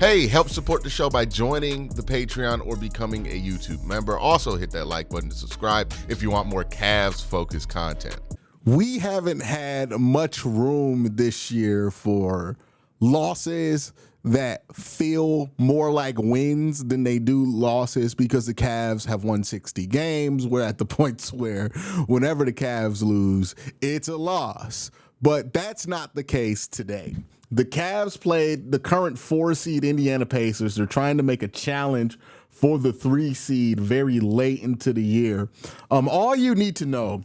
Hey, help support the show by joining the Patreon or becoming a YouTube member. Also hit that like button to subscribe if you want more Cavs-focused content. We haven't had much room this year for losses that feel more like wins than they do losses, because the Cavs have won 60 games. We're at the points where whenever the Cavs lose, it's a loss. But that's not the case today. The Cavs played the current 4-seed Indiana Pacers. They're trying to make a challenge for the 3-seed very late into the year. All you need to know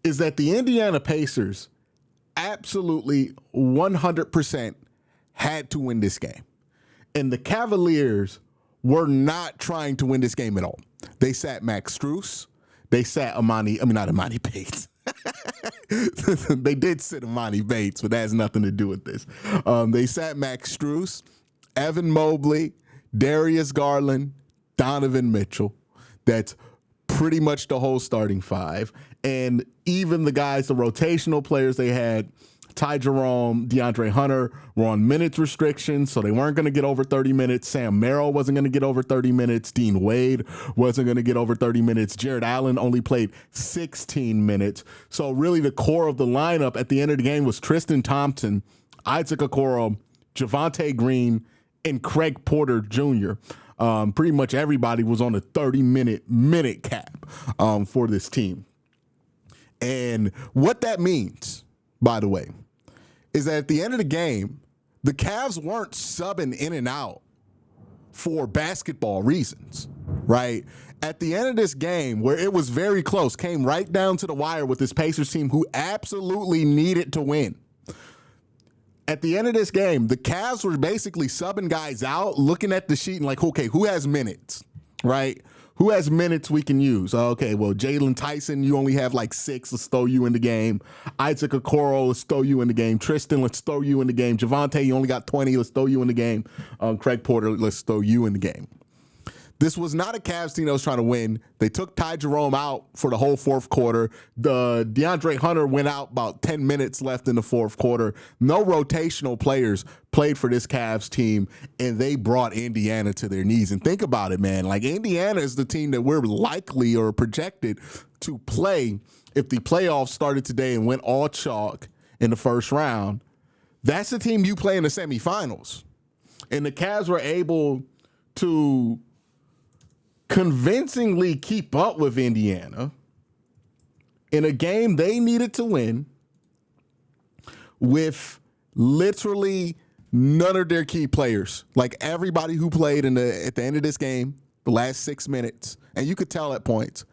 is that the Indiana Pacers absolutely 100% had to win this game. And the Cavaliers were not trying to win this game at all. They sat Max Strus. They sat not Amani Bates. They did sit Amani Bates, but that has nothing to do with this. They sat Max Strus, Evan Mobley, Darius Garland, Donovan Mitchell. That's pretty much the whole starting five. And even the guys, the rotational players they had, Ty Jerome, DeAndre Hunter, were on minutes restrictions, so they weren't going to get over 30 minutes. Sam Merrill wasn't going to get over 30 minutes. Dean Wade wasn't going to get over 30 minutes. Jared Allen only played 16 minutes. So really the core of the lineup at the end of the game was Tristan Thompson, Isaac Okoro, Javonte Green, and Craig Porter Jr. Pretty much everybody was on a 30-minute cap for this team. And what that means, by the way, is that at the end of the game, the Cavs weren't subbing in and out for basketball reasons, right? At the end of this game, where it was very close, came right down to the wire with this Pacers team who absolutely needed to win. At the end of this game, the Cavs were basically subbing guys out, looking at the sheet and like, okay, who has minutes, right? Who has minutes we can use? Okay, well, Jalen Tyson, you only have like 6. Let's throw you in the game. Isaac Okoro, let's throw you in the game. Tristan, let's throw you in the game. Javonte, you only got 20. Let's throw you in the game. Craig Porter, let's throw you in the game. This was not a Cavs team that was trying to win. They took Ty Jerome out for the whole fourth quarter. The DeAndre Hunter went out about 10 minutes left in the fourth quarter. No rotational players played for this Cavs team, and they brought Indiana to their knees. And think about it, man. Like, Indiana is the team that we're likely or projected to play if the playoffs started today and went all chalk in the first round. That's the team you play in the semifinals. And the Cavs were able to convincingly keep up with Indiana in a game they needed to win with literally none of their key players. Like, everybody who played at the end of this game, the last 6 minutes, and you could tell at points,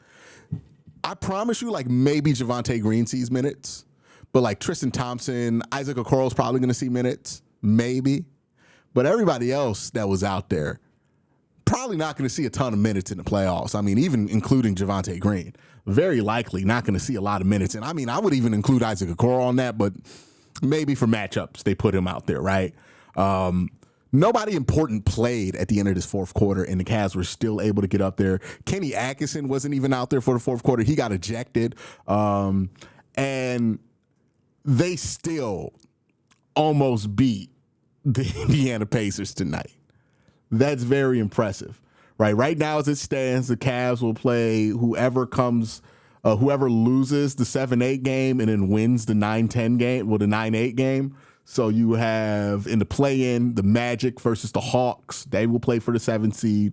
I promise you, like, maybe Javonte Green sees minutes, but like Tristan Thompson, Isaac Okoro's probably going to see minutes, maybe. But everybody else that was out there probably not going to see a ton of minutes in the playoffs. I mean, even including Javonte Green, very likely not going to see a lot of minutes. And I mean, I would even include Isaac Okoro on that, but maybe for matchups, they put him out there, right? Nobody important played at the end of this fourth quarter, and the Cavs were still able to get up there. Kenny Atkinson wasn't even out there for the fourth quarter. He got ejected. And they still almost beat the Indiana Pacers tonight. That's very impressive, right? Right now, as it stands, the Cavs will play whoever loses the 7-8 game and then wins the 9-10 game, the 9-8 game. So you have in the play-in the Magic versus the Hawks. They will play for the 7th seed.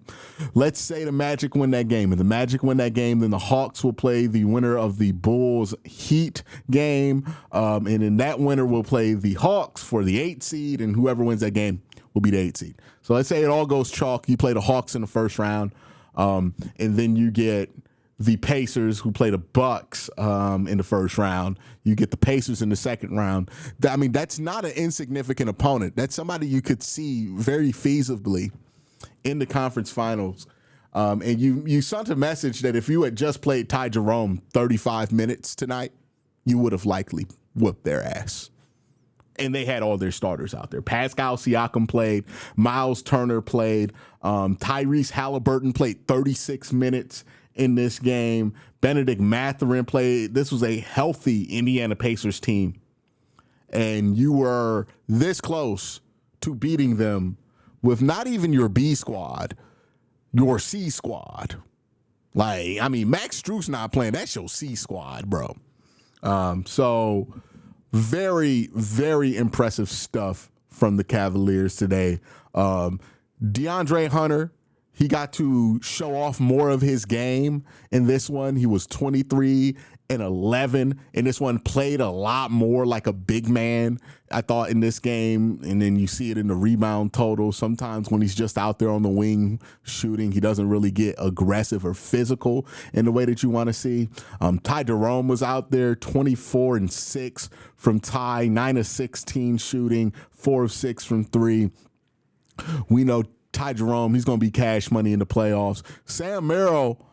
Let's say the Magic win that game. If the Magic win that game, then the Hawks will play the winner of the Bulls Heat game. And then that winner will play the Hawks for the 8th seed, and whoever wins that game will be the 8th seed. So let's say it all goes chalk. You play the Hawks in the first round, and then you get the Pacers who play the Bucks in the first round. You get the Pacers in the second round. I mean, that's not an insignificant opponent. That's somebody you could see very feasibly in the conference finals. And you sent a message that if you had just played Ty Jerome 35 minutes tonight, you would have likely whooped their ass. And they had all their starters out there. Pascal Siakam played. Miles Turner played. Tyrese Halliburton played 36 minutes in this game. Benedict Mathurin played. This was a healthy Indiana Pacers team. And you were this close to beating them with not even your B squad, your C squad. Like, I mean, Max Strus not playing. That's your C squad, bro. So very, very impressive stuff from the Cavaliers today. DeAndre Hunter, he got to show off more of his game in this one. He was 23 and 11, and this one played a lot more like a big man, I thought, in this game. And then you see it in the rebound total. Sometimes when he's just out there on the wing shooting, he doesn't really get aggressive or physical in the way that you want to see. Ty Jerome was out there, 24 and 6 from Ty, 9 of 16 shooting, 4 of 6 from 3. We know Ty Jerome, he's going to be cash money in the playoffs. Sam Merrill,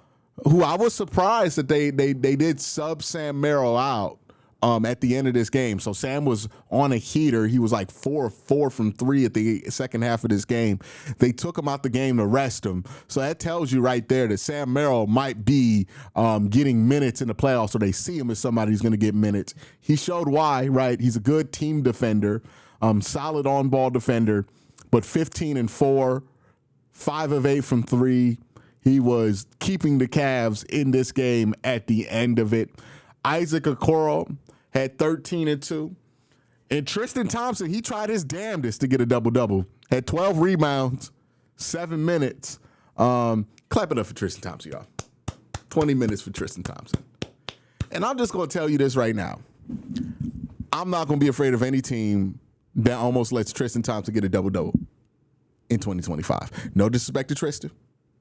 who I was surprised that they did sub Sam Merrill out at the end of this game. So Sam was on a heater. He was like 4 of 4 from 3 at the second half of this game. They took him out the game to rest him. So that tells you right there that Sam Merrill might be getting minutes in the playoffs, so they see him as somebody who's going to get minutes. He showed why, right? He's a good team defender, solid on-ball defender, but 15 and 4, 5 of 8 from 3. He was keeping the Cavs in this game at the end of it. Isaac Okoro had 13 and 2. And Tristan Thompson, he tried his damnedest to get a double-double. Had 12 rebounds, 7 minutes. Clap it up for Tristan Thompson, y'all. 20 minutes for Tristan Thompson. And I'm just going to tell you this right now. I'm not going to be afraid of any team that almost lets Tristan Thompson get a double-double in 2025. No disrespect to Tristan,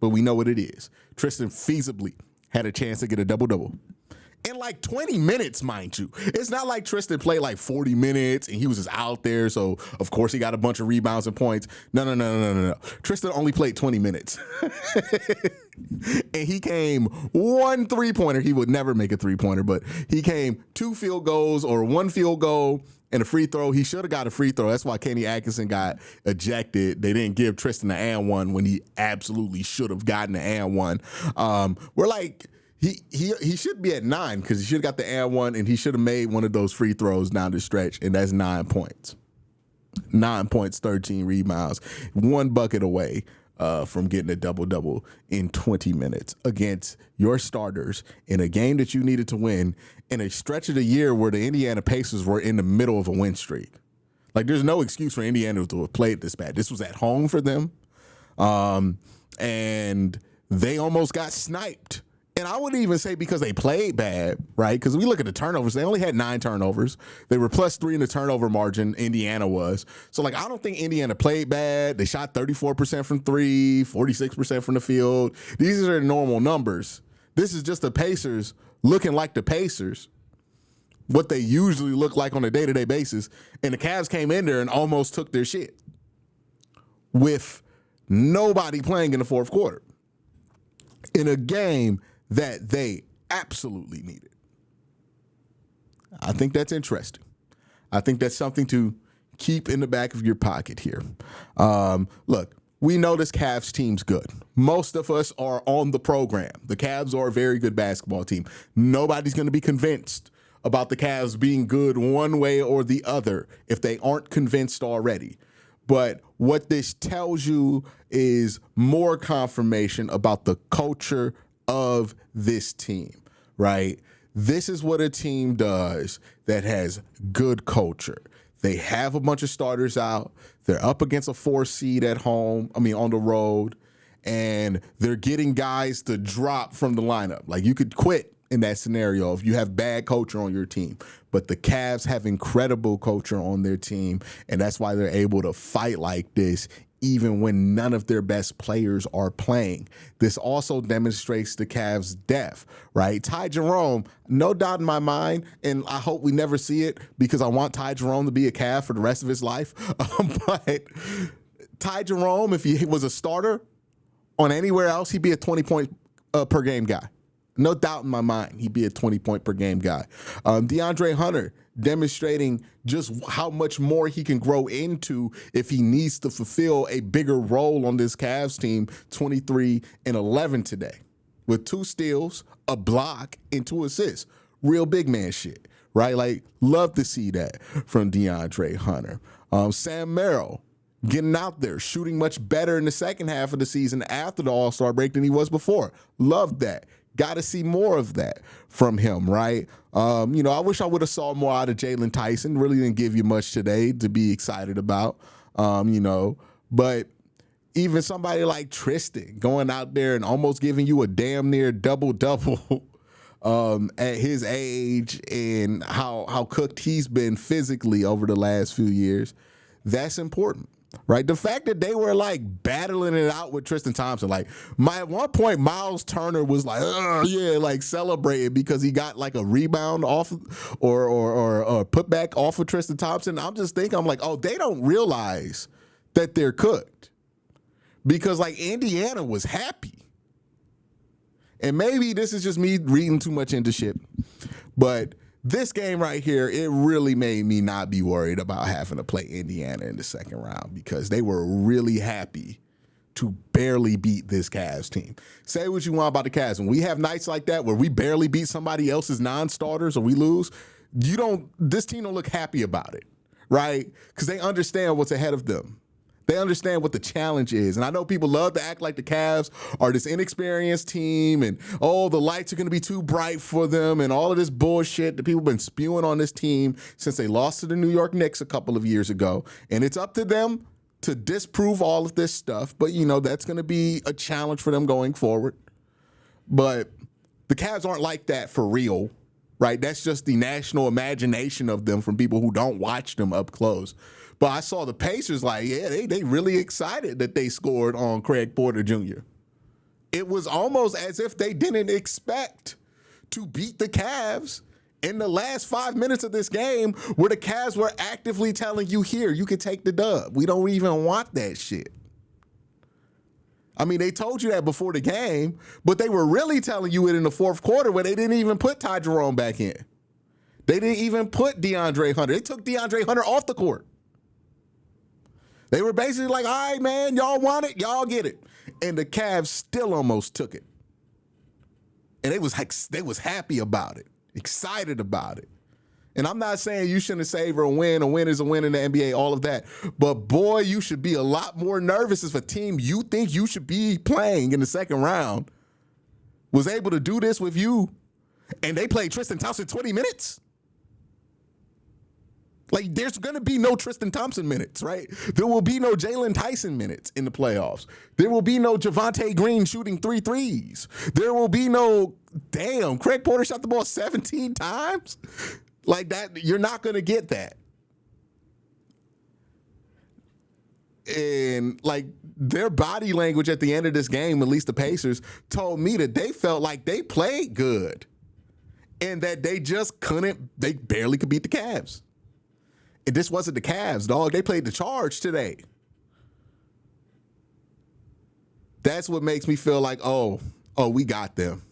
but we know what it is. Tristan feasibly had a chance to get a double-double in like 20 minutes, mind you. It's not like Tristan played like 40 minutes and he was just out there, so of course he got a bunch of rebounds and points. No. Tristan only played 20 minutes. And he came 1 3-pointer. He would never make a 3-pointer, but he came 2 field goals or 1 field goal and a free throw. He should have got a free throw. That's why Kenny Atkinson got ejected. They didn't give Tristan an and one when he absolutely should have gotten an and one. We're like, he should be at 9 because he should have got the and one, and he should have made one of those free throws down the stretch, and that's 9 points. 9 points, 13 rebounds, 1 bucket away from getting a double-double in 20 minutes against your starters in a game that you needed to win in a stretch of the year where the Indiana Pacers were in the middle of a win streak. Like, there's no excuse for Indiana to have played this bad. This was at home for them, and they almost got sniped. And I wouldn't even say because they played bad, right? Because we look at the turnovers. They only had 9 turnovers. They were +3 in the turnover margin, Indiana was. So, like, I don't think Indiana played bad. They shot 34% from 3, 46% from the field. These are normal numbers. This is just the Pacers looking like the Pacers, what they usually look like on a day-to-day basis. And the Cavs came in there and almost took their shit with nobody playing in the fourth quarter in a game that they absolutely needed. I think that's interesting. I think that's something to keep in the back of your pocket here. Look, we know this Cavs team's good. Most of us are on the program. The Cavs are a very good basketball team. Nobody's going to be convinced about the Cavs being good one way or the other if they aren't convinced already. But what this tells you is more confirmation about the culture of this team, right? This is what a team does that has good culture. They have a bunch of starters out. They're up against a 4 seed at home, on the road, and they're getting guys to drop from the lineup. Like, you could quit in that scenario if you have bad culture on your team. But the Cavs have incredible culture on their team, and that's why they're able to fight like this even when none of their best players are playing. This also demonstrates the Cavs' depth, right? Ty Jerome, no doubt in my mind, and I hope we never see it because I want Ty Jerome to be a Cav for the rest of his life. But Ty Jerome, if he was a starter on anywhere else, he'd be a 20-point per game guy. No doubt in my mind, he'd be a 20-point per game guy. DeAndre Hunter demonstrating just how much more he can grow into if he needs to fulfill a bigger role on this Cavs team, 23 and 11 today, with 2 steals, a block, and 2 assists. Real big man shit, right? Like, love to see that from DeAndre Hunter. Sam Merrill getting out there, shooting much better in the second half of the season after the All-Star break than he was before. Loved that. Got to see more of that from him, right? I wish I would have saw more out of Jalen Tyson. Really didn't give you much today to be excited about, But even somebody like Tristan going out there and almost giving you a damn near double-double at his age and how cooked he's been physically over the last few years, that's important. Right, the fact that they were like battling it out with Tristan Thompson, like at one point Miles Turner was like, like celebrating because he got like a rebound off or put back off of Tristan Thompson. I'm just thinking, I'm like, oh, they don't realize that they're cooked because like Indiana was happy, and maybe this is just me reading too much into shit, but this game right here, it really made me not be worried about having to play Indiana in the second round because they were really happy to barely beat this Cavs team. Say what you want about the Cavs. When we have nights like that where we barely beat somebody else's non-starters or we lose, this team don't look happy about it, right? Because they understand what's ahead of them. They understand what the challenge is. And I know people love to act like the Cavs are this inexperienced team and, the lights are going to be too bright for them and all of this bullshit that people have been spewing on this team since they lost to the New York Knicks a couple of years ago. And it's up to them to disprove all of this stuff. But, that's going to be a challenge for them going forward. But the Cavs aren't like that for real, right? That's just the national imagination of them from people who don't watch them up close. But I saw the Pacers they really excited that they scored on Craig Porter Jr. It was almost as if they didn't expect to beat the Cavs in the last 5 minutes of this game where the Cavs were actively telling you, here, you can take the dub. We don't even want that shit. I mean, they told you that before the game, but they were really telling you it in the fourth quarter where they didn't even put Ty Jerome back in. They didn't even put DeAndre Hunter. They took DeAndre Hunter off the court. They were basically like, all right, man, y'all want it, y'all get it. And the Cavs still almost took it. And they was happy about it, excited about it. And I'm not saying you shouldn't savor a win. A win is a win in the NBA, all of that. But, boy, you should be a lot more nervous if a team you think you should be playing in the second round was able to do this with you. And they played Tristan Thompson 20 minutes. Like, there's going to be no Tristan Thompson minutes, right? There will be no Jalen Tyson minutes in the playoffs. There will be no Javonte Green shooting 3 threes. There will be no, Craig Porter shot the ball 17 times? Like that, you're not going to get that. And, like, their body language at the end of this game, at least the Pacers, told me that they felt like they played good and that they just they barely could beat the Cavs. And this wasn't the Cavs, dog. They played the Charge today. That's what makes me feel like, we got them.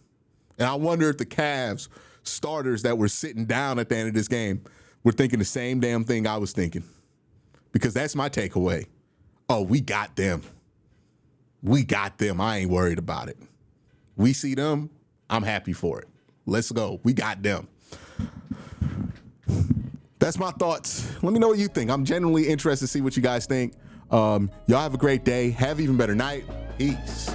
And I wonder if the Cavs starters that were sitting down at the end of this game were thinking the same damn thing I was thinking. Because that's my takeaway. Oh, we got them. We got them. I ain't worried about it. We see them. I'm happy for it. Let's go. We got them. That's my thoughts. Let me know what you think. I'm genuinely interested to see what you guys think. Y'all have a great day. Have an even better night. Peace.